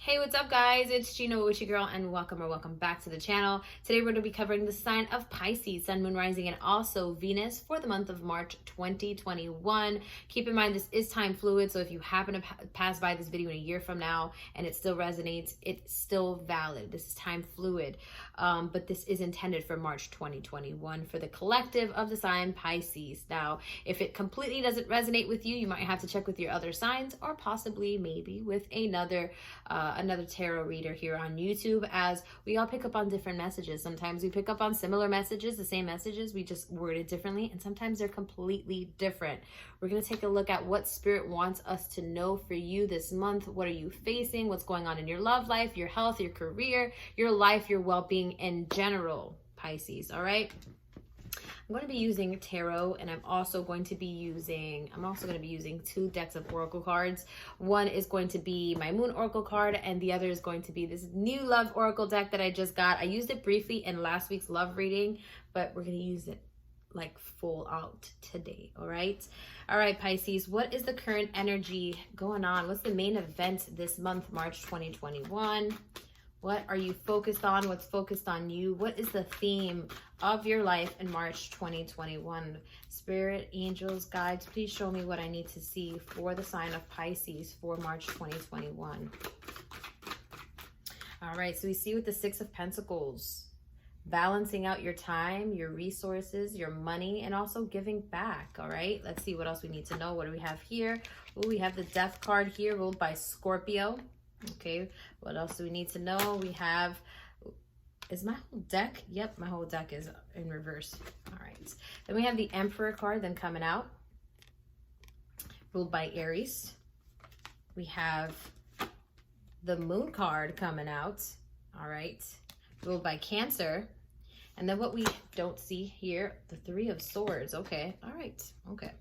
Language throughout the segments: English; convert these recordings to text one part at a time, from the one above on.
Hey, what's up guys? It's Gina, Witchy Girl, and welcome back to the channel. Today we're going to be covering the sign of Pisces, Sun, Moon, Rising, and also Venus for the month of March 2021. Keep in mind this is time fluid, so if you happen to pass by this video in a year from now and it still resonates, it's still valid. This is time fluid, but this is intended for March 2021 for the collective of the sign Pisces. Now, if it completely doesn't resonate with you, you might have to check with your other signs or possibly maybe with another tarot reader here on YouTube, as we all pick up on different messages. Sometimes we pick up on similar messages, the same messages, we just word it differently, and sometimes they're completely different. We're going to take a look at what Spirit wants us to know for you this month. What are you facing? What's going on in your love life, your health, your career, your life, your well-being in general, Pisces, all right? I'm going to be using tarot, and I'm also going to be using two decks of oracle cards. One is going to be my moon oracle card, and the other is going to be this new love oracle deck that I just got. I used it briefly in last week's love reading, but we're going to use it like full out today. All right, Pisces, what is the current energy going on? What's the main event this month, March 2021? What are you focused on? What's focused on you? What is the theme of your life in March 2021? Spirit, angels, guides, please show me what I need to see for the sign of Pisces for March 2021. All right, so we see with the Six of Pentacles, balancing out your time, your resources, your money, and also giving back. All right, let's see what else we need to know. What do we have here? Ooh, we have the Death card here, ruled by Scorpio. Okay, what else do we need to know? We have, is my whole deck? Yep, my whole deck is in reverse. All right, then we have the Emperor card then coming out, ruled by Aries. We have the Moon card coming out, all right, ruled by Cancer. And then what we don't see here, the Three of Swords. Okay, all right, okay.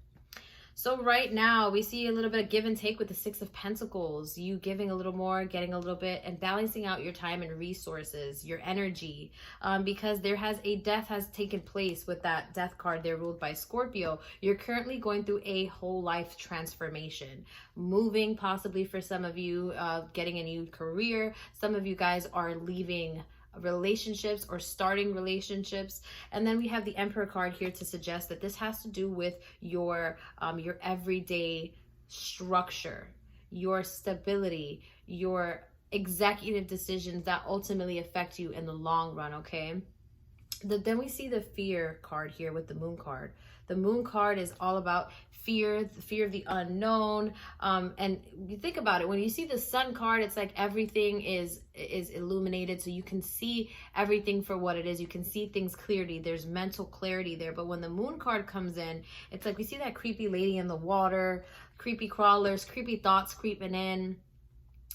So right now we see a little bit of give and take with the Six of Pentacles, you giving a little more, getting a little bit, and balancing out your time and resources, your energy, because a death has taken place with that Death card there, ruled by Scorpio. You're currently going through a whole life transformation, moving possibly for some of you, getting a new career. Some of you guys are leaving relationships or starting relationships. And then we have the Emperor card here to suggest that this has to do with your everyday structure, your stability, your executive decisions that ultimately affect you in the long run. Okay, then we see the Fear card here with the Moon card. The Moon card is all about fear, the fear of the unknown. And you think about it, when you see the Sun card, it's like everything is illuminated, so you can see everything for what it is. You can see things clearly. There's mental clarity there. But when the Moon card comes in, it's like we see that creepy lady in the water, creepy crawlers, creepy thoughts creeping in.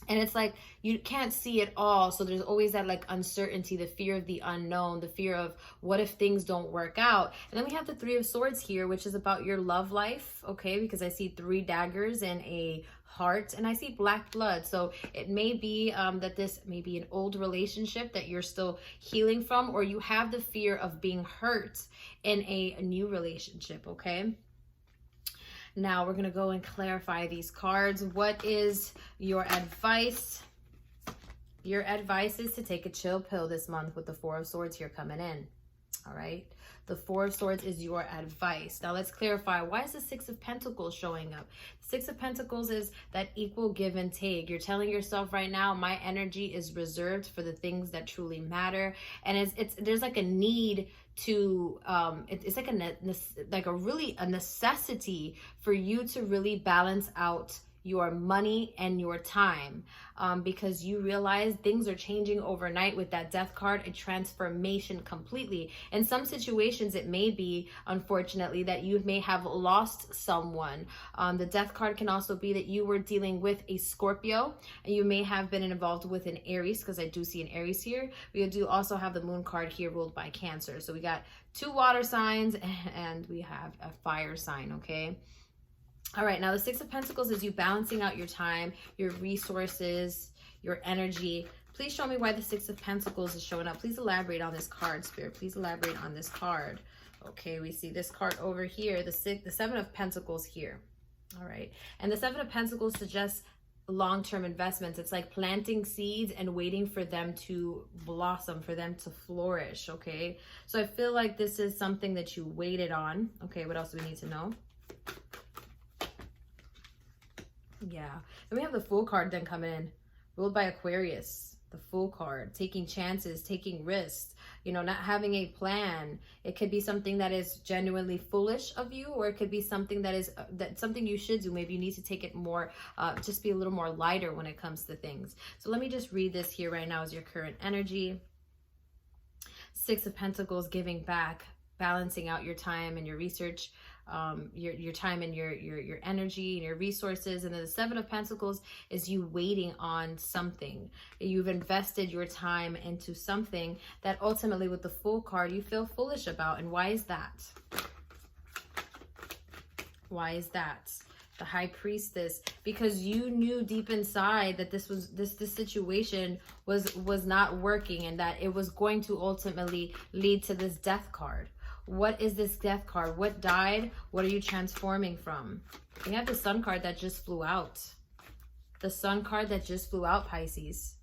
And it's like you can't see it all, so there's always that like uncertainty, the fear of the unknown, the fear of what if things don't work out. And then we have the Three of Swords here, which is about your love life, okay, because I see 3 daggers and a heart, and I see black blood. So it may be that this may be an old relationship that you're still healing from, or you have the fear of being hurt in a new relationship. Okay, now we're going to go and clarify these cards. What is your advice? Your advice is to take a chill pill this month with the Four of Swords here coming in. All right. The Four of Swords is your advice. Now let's clarify. Why is the Six of Pentacles showing up? Six of Pentacles is that equal give and take. You're telling yourself right now, my energy is reserved for the things that truly matter. And there's like a need to it's like a necessity for you to really balance out your money and your time, because you realize things are changing overnight with that Death card, a transformation completely. In some situations, it may be, unfortunately, that you may have lost someone. The Death card can also be that you were dealing with a Scorpio, and you may have been involved with an Aries, because I do see an Aries here. We do also have the Moon card here, ruled by Cancer. So we got 2 water signs and we have a fire sign, okay? All right, now the Six of Pentacles is you balancing out your time, your resources, your energy. Please show me why the Six of Pentacles is showing up. Please elaborate on this card, Spirit. Please elaborate on this card. Okay, we see this card over here, the Seven of Pentacles here. All right, and the Seven of Pentacles suggests long-term investments. It's like planting seeds and waiting for them to blossom, for them to flourish, okay? So I feel like this is something that you waited on. Okay, what else do we need to know? Yeah. Then we have the Fool card then coming in, ruled by Aquarius. The Fool card, taking chances, taking risks, you know, not having a plan. It could be something that is genuinely foolish of you, or it could be something that is something you should do. Maybe you need to take it more, just be a little more lighter when it comes to things. So let me just read this here right now as your current energy. Six of Pentacles, giving back, balancing out your time and your research, your time and your energy and your resources. And then the Seven of Pentacles is you waiting on something. You've invested your time into something that ultimately, with the Fool card, you feel foolish about. And why is that? Why is that? The High Priestess, because you knew deep inside that this situation was not working, and that it was going to ultimately lead to this Death card. What is this Death card? What died? What are you transforming from? We have the Sun card that just flew out. The Sun card that just flew out, Pisces.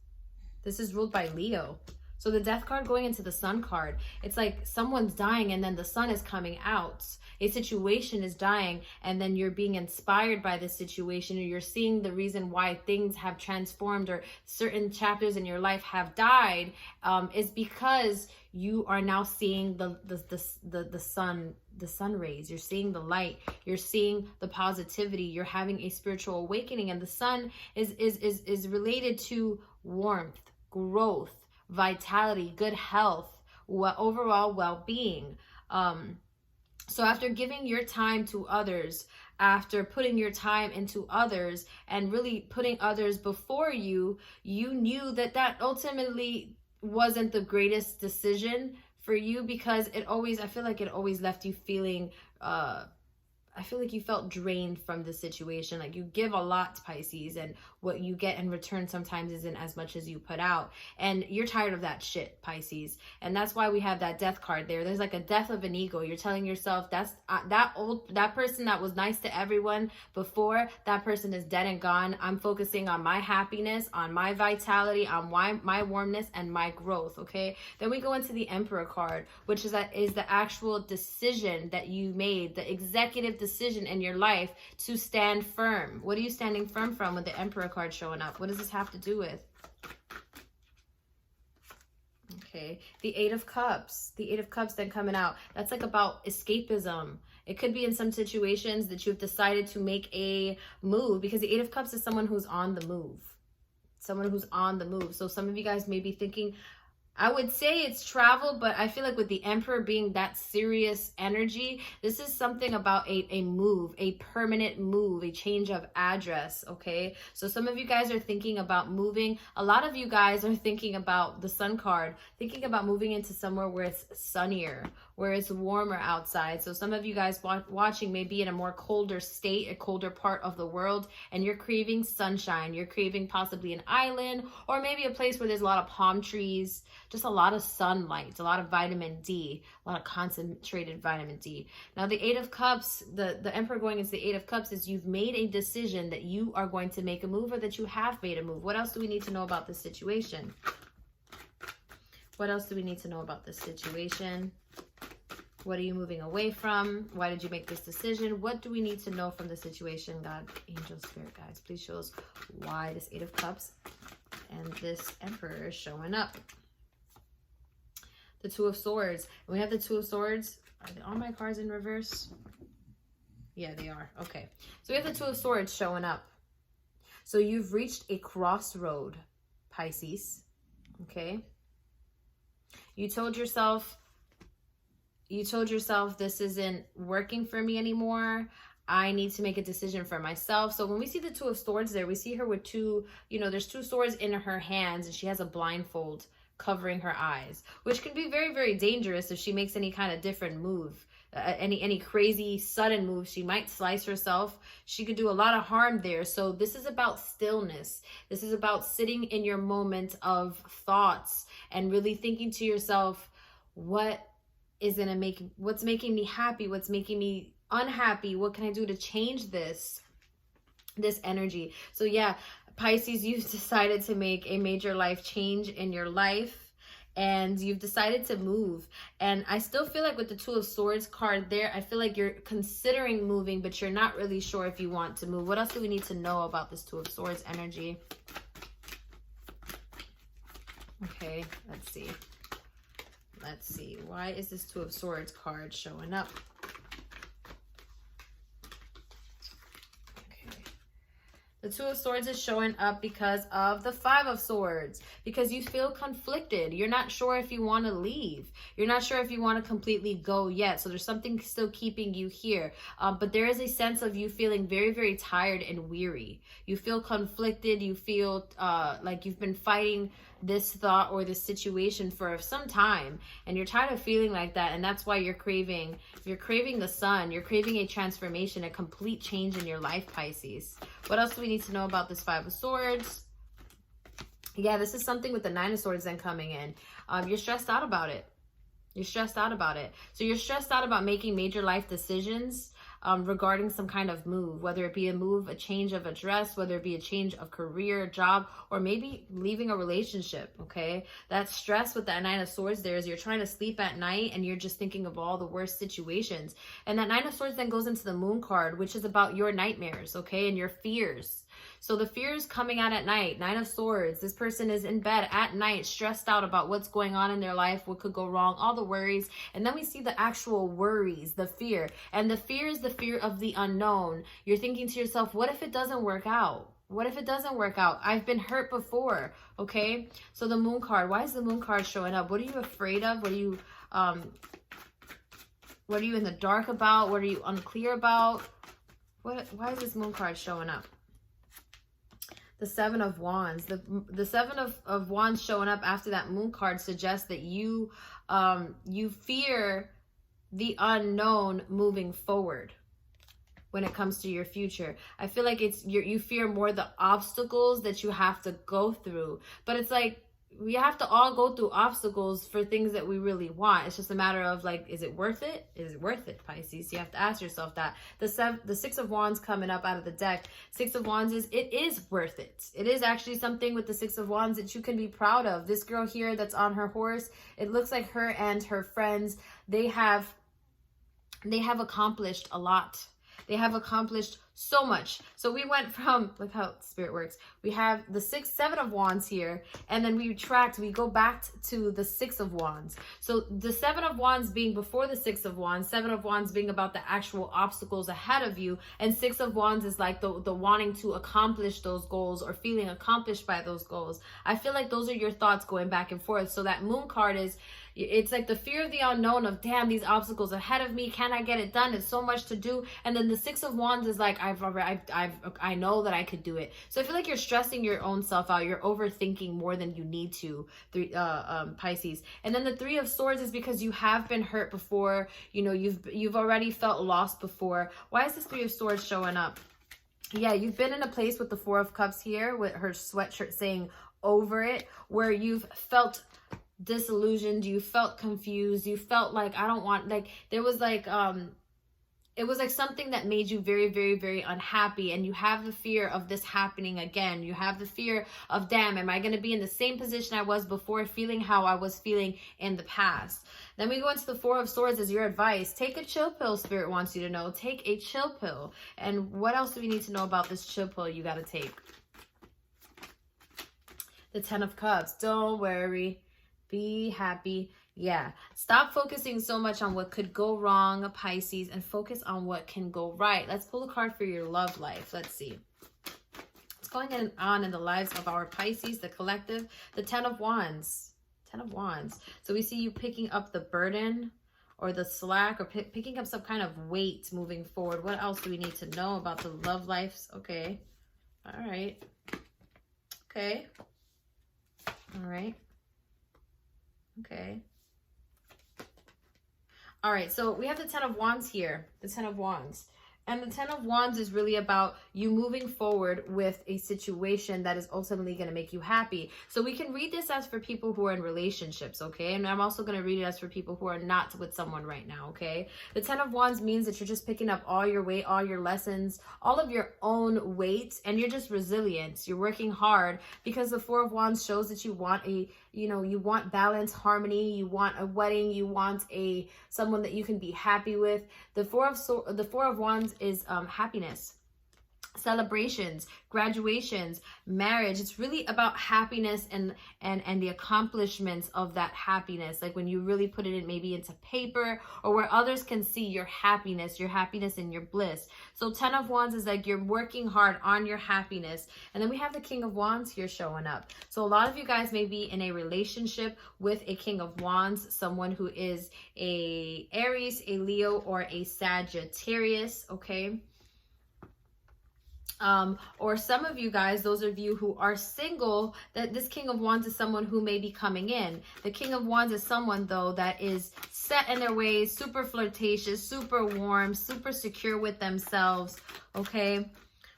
This is ruled by Leo. So the Death card going into the Sun card, it's like someone's dying and then the sun is coming out. A situation is dying and then you're being inspired by this situation, or you're seeing the reason why things have transformed or certain chapters in your life have died, is because you are now seeing the sun rays. You're seeing the light. You're seeing the positivity. You're having a spiritual awakening, and the sun is related to warmth, growth, vitality, good health, overall well-being. So after giving your time to others, after putting your time into others and really putting others before you, you knew that ultimately wasn't the greatest decision for you, because I feel like it always left you feeling, I feel like you felt drained from the situation. Like, you give a lot, Pisces, and what you get in return sometimes isn't as much as you put out. And you're tired of that shit, Pisces. And that's why we have that Death card there. There's like a death of an ego. You're telling yourself that person that was nice to everyone before, that person is dead and gone. I'm focusing on my happiness, on my vitality, on my warmness and my growth, okay? Then we go into the Emperor card, which is the actual decision that you made, the executive decision in your life to stand firm. What are you standing firm from with the Emperor card showing up? What does this have to do with? Okay, the Eight of Cups. The Eight of Cups then coming out. That's like about escapism. It could be in some situations that you've decided to make a move, because the Eight of Cups is someone who's on the move. Someone who's on the move. So some of you guys may be thinking, I would say it's travel, but I feel like with the Emperor being that serious energy, this is something about a move, a permanent move, a change of address, okay? So some of you guys are thinking about moving. A lot of you guys are thinking about the Sun card, thinking about moving into somewhere where it's sunnier, where it's warmer outside. So some of you guys watching may be in a more colder state, a colder part of the world, and you're craving sunshine. You're craving possibly an island, or maybe a place where there's a lot of palm trees, just a lot of sunlight, a lot of vitamin D, a lot of concentrated vitamin D. Now the Eight of Cups, the Emperor going into the Eight of Cups, is you've made a decision that you are going to make a move, or that you have made a move. What else do we need to know about this situation? What else do we need to know about this situation? What are you moving away from? Why did you make this decision? What do we need to know from the situation? God, angel, spirit guides, please show us why this Eight of Cups and this Emperor is showing up. The Two of Swords. We have the Two of Swords. Are all my cards in reverse? Yeah, they are. Okay. So we have the Two of Swords showing up. So you've reached a crossroad, Pisces. Okay. You told yourself this isn't working for me anymore. I need to make a decision for myself. So when we see the Two of Swords there, we see her with two, there's two swords in her hands, and she has a blindfold covering her eyes, which can be very, very dangerous if she makes any kind of different move, any crazy sudden move. She might slice herself. She could do a lot of harm there. So this is about stillness. This is about sitting in your moment of thoughts and really thinking to yourself, what's making me happy? What's making me unhappy? What can I do to change this energy? So yeah, Pisces, you've decided to make a major life change in your life. And you've decided to move. And I still feel like with the Two of Swords card there, I feel like you're considering moving, but you're not really sure if you want to move. What else do we need to know about this Two of Swords energy? Okay, let's see. Let's see. Why is this Two of Swords card showing up? The Two of Swords is showing up because of the Five of Swords, because you feel conflicted. You're not sure if you want to leave. You're not sure if you want to completely go yet. So there's something still keeping you here. But there is a sense of you feeling very, very tired and weary. You feel conflicted. You feel like you've been fighting this thought or this situation for some time, and you're tired of feeling like that. And that's why you're craving the sun. You're craving a transformation, a complete change in your life, Pisces. What else do we need to know about this Five of Swords? Yeah, this is something with the Nine of Swords then coming in. You're stressed out about it. You're stressed out about it. So you're stressed out about making major life decisions regarding some kind of move, whether it be a move, a change of address, whether it be a change of career, job, or maybe leaving a relationship, okay? That stress with that Nine of Swords there is you're trying to sleep at night and you're just thinking of all the worst situations. And that Nine of Swords then goes into the Moon card, which is about your nightmares, okay, and your fears. So the fears coming out at night, Nine of Swords, this person is in bed at night, stressed out about what's going on in their life, what could go wrong, all the worries. And then we see the actual worries, the fear. And the fear is the fear of the unknown. You're thinking to yourself, what if it doesn't work out? What if it doesn't work out? I've been hurt before, okay? So the Moon card, why is the Moon card showing up? What are you afraid of? What are you in the dark about? What are you unclear about? Why is this Moon card showing up? The Seven of Wands. The Seven of Wands showing up after that Moon card suggests that you fear the unknown moving forward when it comes to your future. I feel like you fear more the obstacles that you have to go through. But it's like, we have to all go through obstacles for things that we really want. It's just a matter of like, is it worth it? Is it worth it, Pisces? You have to ask yourself that. The Six of Wands coming up out of the deck. Six of Wands it is worth it. It is actually something with the Six of Wands that you can be proud of. This girl here that's on her horse, it looks like her and her friends, they have accomplished a lot. They have accomplished so much. So we went from, look how Spirit works. We have the Seven of Wands here, and then we go back to the Six of Wands. So the Seven of Wands being before the Six of Wands, Seven of Wands being about the actual obstacles ahead of you, and Six of Wands is like the wanting to accomplish those goals or feeling accomplished by those goals. I feel like those are your thoughts going back and forth. So that Moon card it's like the fear of the unknown of, damn, these obstacles ahead of me. Can I get it done? It's so much to do. And then the Six of Wands is like, I know that I could do it. So I feel like you're stressing your own self out. You're overthinking more than you need to, Pisces. And then the Three of Swords is because you have been hurt before. You know, you've already felt lost before. Why is this Three of Swords showing up? Yeah, you've been in a place with the Four of Cups here with her sweatshirt saying over it, where you've felt disillusioned, you felt confused, you felt like, I don't want, like, there was like it was like something that made you very, very, very unhappy, and you have the fear of this happening again. You have the fear of, damn, am I going to be in the same position I was before, feeling how I was feeling in the past? Then we go into the Four of Swords as your advice. Take a chill pill, Spirit wants you to know. Take a chill pill. And what else do we need to know about this chill pill you got to take? The Ten of Cups. Don't worry. Be happy. Yeah. Stop focusing so much on what could go wrong, Pisces, and focus on what can go right. Let's pull a card for your love life. Let's see. What's going on in the lives of our Pisces, the collective? The Ten of Wands. Ten of Wands. So we see you picking up the burden or the slack, or picking up some kind of weight moving forward. What else do we need to know about the love lives? Okay. All right. Okay. All right. Okay. All right, so we have the Ten of Wands here. The Ten of Wands. And the Ten of Wands is really about you moving forward with a situation that is ultimately going to make you happy. So we can read this as for people who are in relationships, okay? And I'm also going to read it as for people who are not with someone right now, okay? The Ten of Wands means that you're just picking up all your weight, all your lessons, all of your own weight, and you're just resilient. You're working hard because the Four of Wands shows that you want you want balance, harmony, you want a wedding, you want someone that you can be happy with. The Four of Wands is happiness, celebrations, graduations, marriage. It's really about happiness and the accomplishments of that happiness. Like when you really put it in maybe into paper, or where others can see your happiness and your bliss. So Ten of Wands is like you're working hard on your happiness. And then we have the King of Wands here showing up. So a lot of you guys may be in a relationship with a King of Wands, someone who is a Aries, a Leo, or a Sagittarius, okay? Or some of you guys, those of you who are single, that this King of Wands is someone who may be coming in. The King of Wands is someone, though, that is set in their ways, super flirtatious, super warm, super secure with themselves, okay?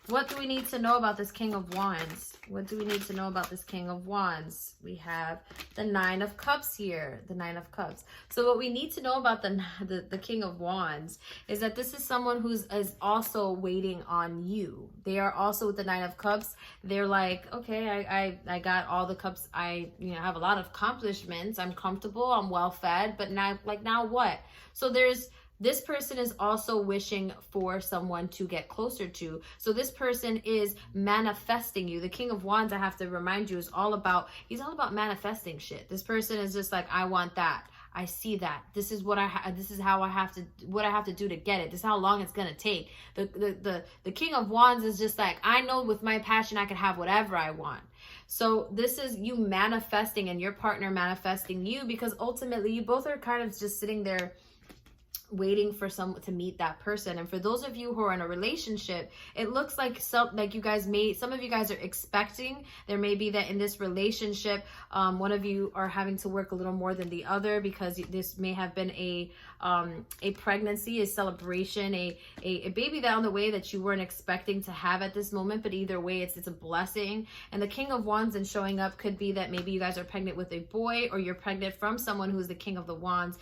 What do we need to know about this King of Wands? What do we need to know about this King of Wands? We have the Nine of Cups here, the Nine of Cups. So what we need to know about the King of Wands is that this is someone who's also waiting on you. They are also with the Nine of Cups. They're like, okay, I got all the cups. I have a lot of accomplishments. I'm comfortable. I'm well fed. But now what? So this person is also wishing for someone to get closer to. So this person is manifesting you. The King of Wands, I have to remind you, he's all about manifesting shit. This person is just like, I want that. I see that. This is what what I have to do to get it. This is how long it's going to take. The King of Wands is just like, I know with my passion, I can have whatever I want. So this is you manifesting and your partner manifesting you, because ultimately you both are kind of just sitting there waiting for someone to meet that person. And for those of you who are in a relationship, it looks like some of you guys are expecting. There may be that in this relationship, one of you are having to work a little more than the other, because this may have been a pregnancy, a celebration, a baby that on the way that you weren't expecting to have at this moment. But either way, it's a blessing. And the King of Wands and showing up could be that maybe you guys are pregnant with a boy, or you're pregnant from someone who's the King of the Wands,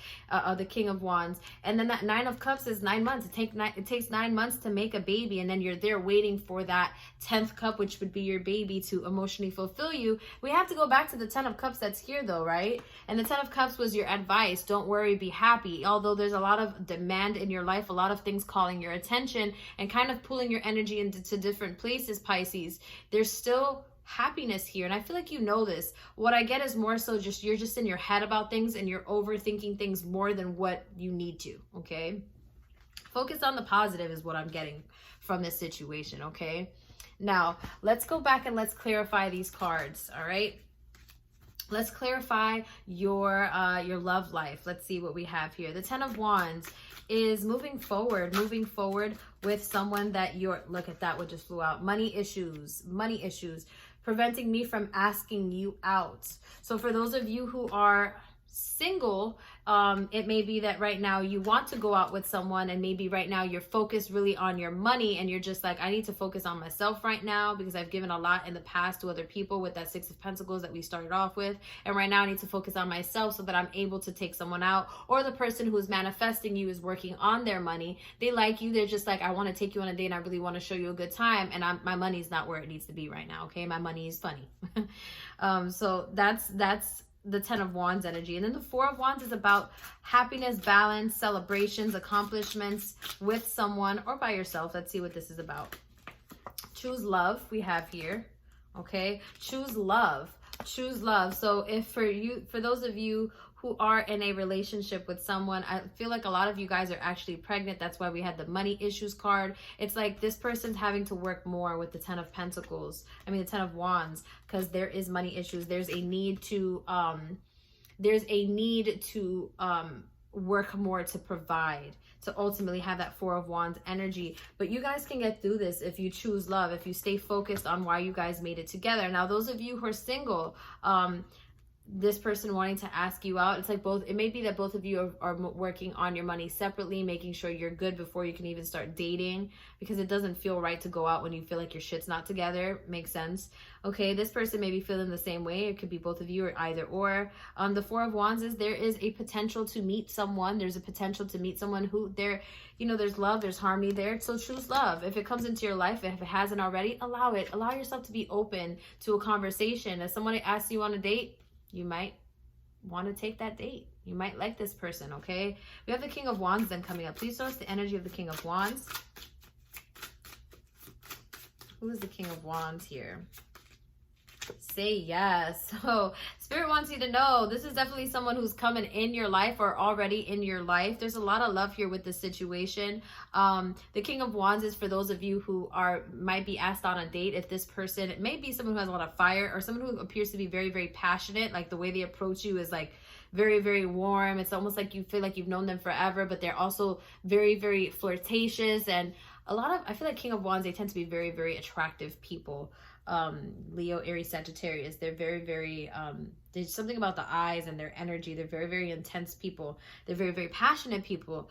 the King of Wands. And then that Nine of Cups is 9 months. It takes 9 months to make a baby, and then you're there waiting for that 10th cup, which would be your baby, to emotionally fulfill you. We have to go back to the 10 of Cups that's here, though, right? And the 10 of Cups was your advice. Don't worry, be happy. Although there's a lot of demand in your life, a lot of things calling your attention and kind of pulling your energy into different places, Pisces, there's still happiness here. And I feel like you know this. What I get is more so just you're just in your head about things, and you're overthinking things more than what you need to, okay? Focus on the positive is what I'm getting from this situation, okay? Now, let's go back and let's clarify these cards, all right? Let's clarify your love life. Let's see what we have here. The Ten of Wands is moving forward with someone that look at that, what just flew out. Money issues, preventing me from asking you out. So for those of you who are single, it may be that right now you want to go out with someone, and maybe right now you're focused really on your money, and you're just like, I need to focus on myself right now, because I've given a lot in the past to other people with that Six of Pentacles that we started off with, and right now I need to focus on myself so that I'm able to take someone out. Or the person who is manifesting you is working on their money. They like you, they're just like, I want to take you on a date and I really want to show you a good time, and my money's not where it needs to be right now, okay? My money is funny. So that's the Ten of Wands energy. And then the Four of Wands is about happiness, balance, celebrations, accomplishments with someone or by yourself. Let's see what this is about. Choose love, we have here. Okay, choose love. So if for those of you who are in a relationship with someone, I feel like a lot of you guys are actually pregnant. That's why we had the money issues card. It's like this person's having to work more with the Ten of Pentacles. The Ten of Wands, because there is money issues. There's a need to work more to provide, to ultimately have that Four of Wands energy. But you guys can get through this if you choose love, if you stay focused on why you guys made it together. Now, those of you who are single, this person wanting to ask you out. It's like both, it may be that both of you are working on your money separately, making sure you're good before you can even start dating, because it doesn't feel right to go out when you feel like your shit's not together. Makes sense. Okay, this person may be feeling the same way. It could be both of you or either or. The Four of Wands is there is a potential to meet someone. There's a potential to meet someone who there, you know, there's love, there's harmony there. So choose love. If it comes into your life, if it hasn't already, allow it. Allow yourself to be open to a conversation. If somebody asks you on a date, you might want to take that date. You might like this person, okay? We have the King of Wands then coming up. Please show us the energy of the King of Wands. Who is the King of Wands here? Say yes. So Spirit wants you to know this is definitely someone who's coming in your life or already in your life. There's a lot of love here with this situation. The King of Wands is for those of you who might be asked on a date. If this person, it may be someone who has a lot of fire or someone who appears to be very, very passionate. Like the way they approach you is like very, very warm. It's almost like you feel like you've known them forever, but they're also very, very flirtatious. And I feel like King of Wands, they tend to be very, very attractive people. Leo, Aries, Sagittarius, they're very, very, there's something about the eyes and their energy. They're very, very intense people. They're very, very passionate people.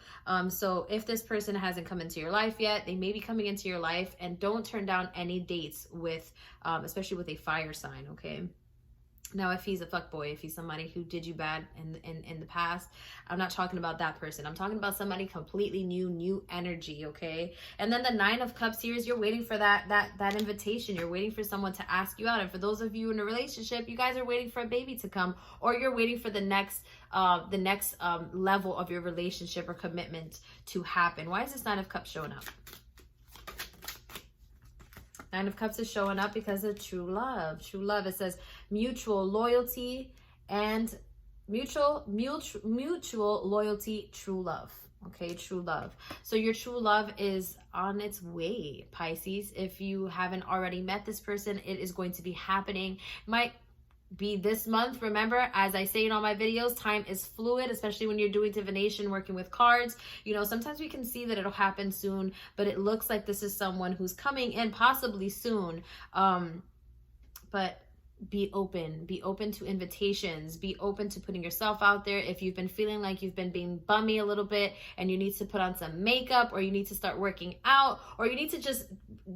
So if this person hasn't come into your life yet, they may be coming into your life, and don't turn down any dates with, especially with a fire sign, okay? Now, if he's a fuckboy, if he's somebody who did you bad in the past, I'm not talking about that person. I'm talking about somebody completely new energy, okay? And then the Nine of Cups here is you're waiting for that invitation. You're waiting for someone to ask you out. And for those of you in a relationship, you guys are waiting for a baby to come, or you're waiting for the next level of your relationship or commitment to happen. Why is this Nine of Cups showing up? Nine of Cups is showing up because of true love. True love. It says mutual loyalty and mutual loyalty, true love. Okay, true love. So your true love is on its way, Pisces. If you haven't already met this person, it is going to be happening. It might be this month. Remember, as I say in all my videos, time is fluid, especially when you're doing divination, working with cards. You know, sometimes we can see that it'll happen soon, but it looks like this is someone who's coming in possibly soon. But be open to invitations, be open to putting yourself out there. If you've been feeling like you've been being bummy a little bit and you need to put on some makeup, or you need to start working out, or you need to just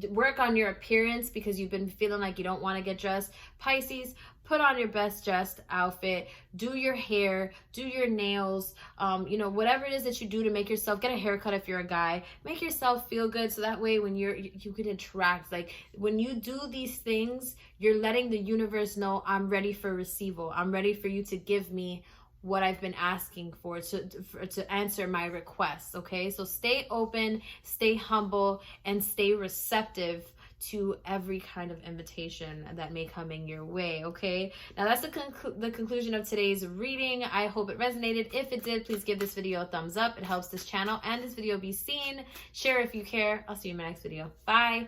work on your appearance because you've been feeling like you don't want to get dressed, Pisces, put on your best dressed outfit, do your hair, do your nails, you know, whatever it is that you do to make yourself, get a haircut if you're a guy, make yourself feel good. So that way when you can attract, like when you do these things, you're letting the universe know, I'm ready for receival. I'm ready for you to give me what I've been asking for, to answer my requests. Okay. So stay open, stay humble, and stay receptive to every kind of invitation that may come in your way. Okay, now that's the conclusion of today's reading. I hope it resonated. If it did, please give this video a thumbs up. It helps this channel and this video be seen. Share if you care. I'll see you in my next video. Bye.